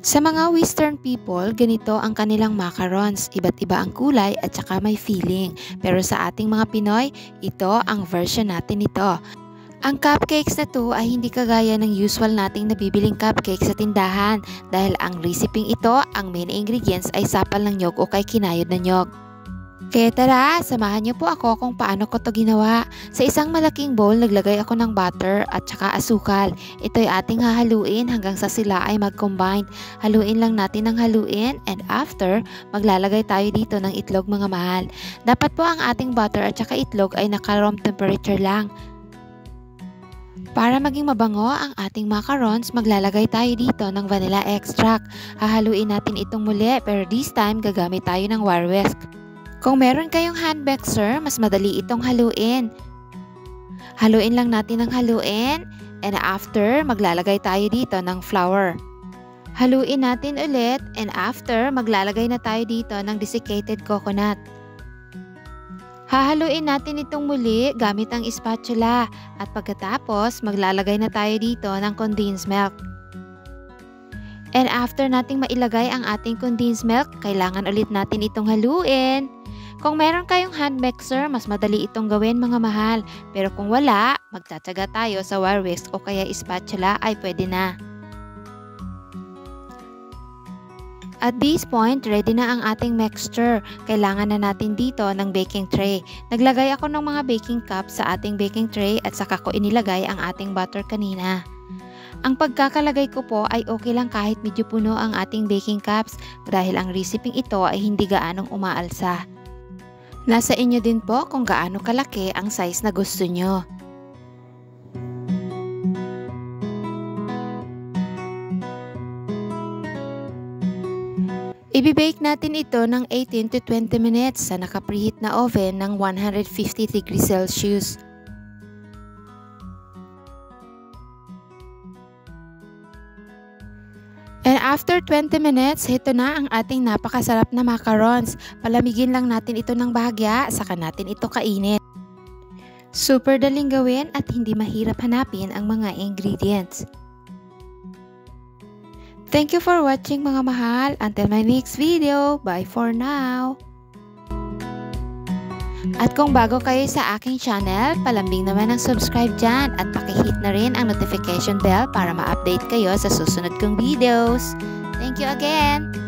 Sa mga Western people, ganito ang kanilang macarons. Iba't iba ang kulay at saka may filling. Pero sa ating mga Pinoy, ito ang version natin nito. Ang cupcakes na to ay hindi kagaya ng usual nating nabibiling cupcakes sa tindahan dahil ang recipe ito, ang main ingredients ay sapal ng nyog o kay kinayod na nyog. Kaya tara, samahan niyo po ako kung paano ko to ginawa. Sa isang malaking bowl, naglagay ako ng butter at saka asukal. Ito ay ating hahaluin hanggang sa sila ay mag-combine. Haluin lang natin ng haluin and after, maglalagay tayo dito ng itlog mga mahal. Dapat po ang ating butter at saka itlog ay naka-room temperature lang. Para maging mabango ang ating macarons, maglalagay tayo dito ng vanilla extract. Hahaluin natin itong muli pero this time gagamit tayo ng wire whisk. Kung meron kayong hand mixer, mas madali itong haluin. Haluin lang natin ng haluin and after maglalagay tayo dito ng flour. Haluin natin ulit and after maglalagay na tayo dito ng desiccated coconut. Hahaluin natin itong muli gamit ang spatula at pagkatapos maglalagay na tayo dito ng condensed milk. And after nating mailagay ang ating condensed milk, kailangan ulit natin itong haluin. Kung meron kayong hand mixer, mas madali itong gawin mga mahal. Pero kung wala, magtatsaga tayo sa wire whisk o kaya spatula ay pwede na. At this point, ready na ang ating mixture. Kailangan na natin dito ng baking tray. Naglagay ako ng mga baking cups sa ating baking tray at saka ko inilagay ang ating butter kanina. Ang pagkakalagay ko po ay okay lang kahit medyo puno ang ating baking cups dahil ang recipe ito ay hindi gaanong umaalsa. Nasa inyo din po kung gaano kalaki ang size na gusto nyo. Ibi-bake natin ito ng 18 to 20 minutes sa naka-preheat na oven ng 150 degrees Celsius. And after 20 minutes, ito na ang ating napakasarap na macarons. Palamigin lang natin ito ng bahagya, saka natin ito kainin. Super daling gawin at hindi mahirap hanapin ang mga ingredients. Thank you for watching mga mahal. Until my next video, bye for now! At kung bago kayo sa aking channel, palambing naman ang subscribe dyan at pakihit na rin ang notification bell para ma-update kayo sa susunod kong videos. Thank you again!